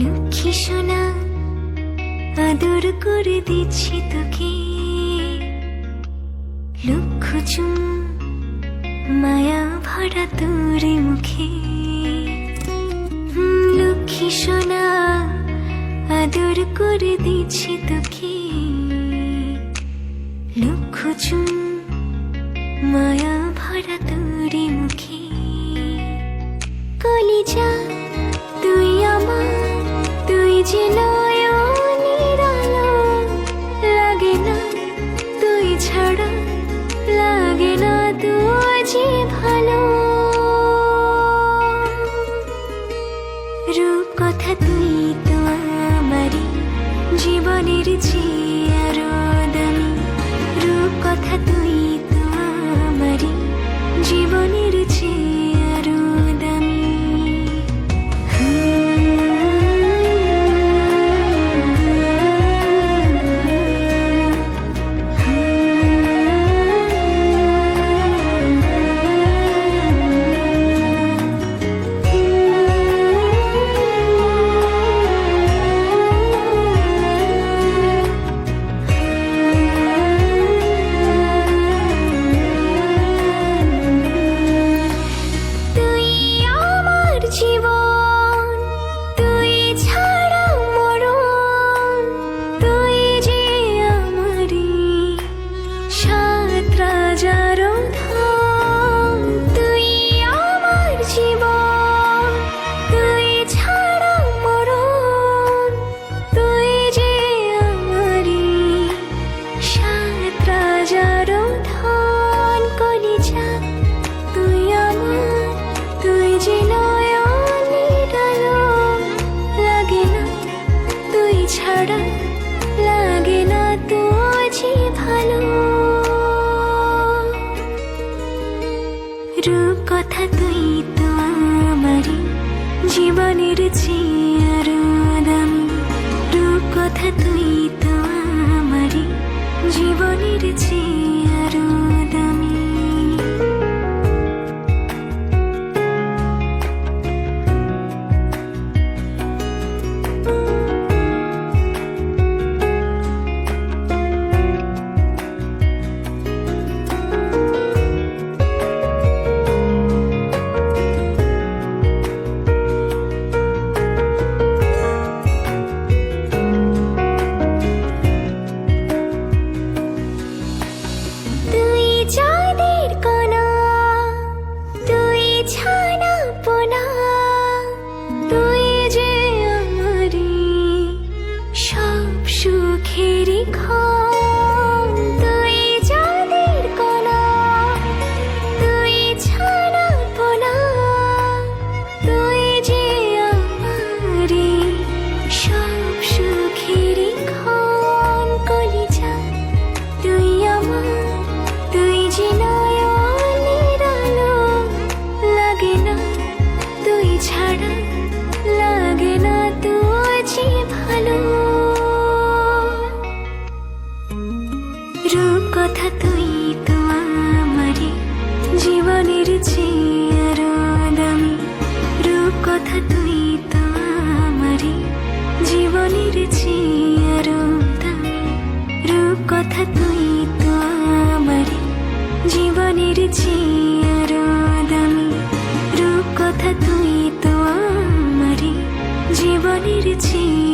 লক্ষ্মী সোনা আদর করে দিচ্ছি তোকে, লক্ষ চুম মায়া ভরা তোর মুখে। লক্ষ্মী সোনা আদর করে দিচ্ছি তোকে, লক্ষ চুম মায়া ভরা তোর মুখে। কলিজা তুই আমার, তুই যে নয়নের আলো, লাগে না তুই ছাড়া, লাগে না তুই যে ভালো। রূপ কথা তুই তো আমারই জীবনের চেয়ে আরো দামি, রূপ কথা তুই তো আমারই জীবনের চেয়ে আরো দামি। লাগে না তুই যে ভালো। রূপ কথা তুই তো আমারই জীবনের চেয়ে আরো দামি, রূপ কথা তুই তো আমারই জীবনের চেয়ে আরো দামি। রূপ কথা তুই তো আমারই জীবনের চেয়ে আরো দামি, রূপ কথা তুই তো আমারই জীবনের চেয়ে আরো দামি, রূপ কথা তুই তো আমারই জীবনের চেয়ে আরো দামি, রূপ কথা তুই তো আমারই জীবনের চেয়ে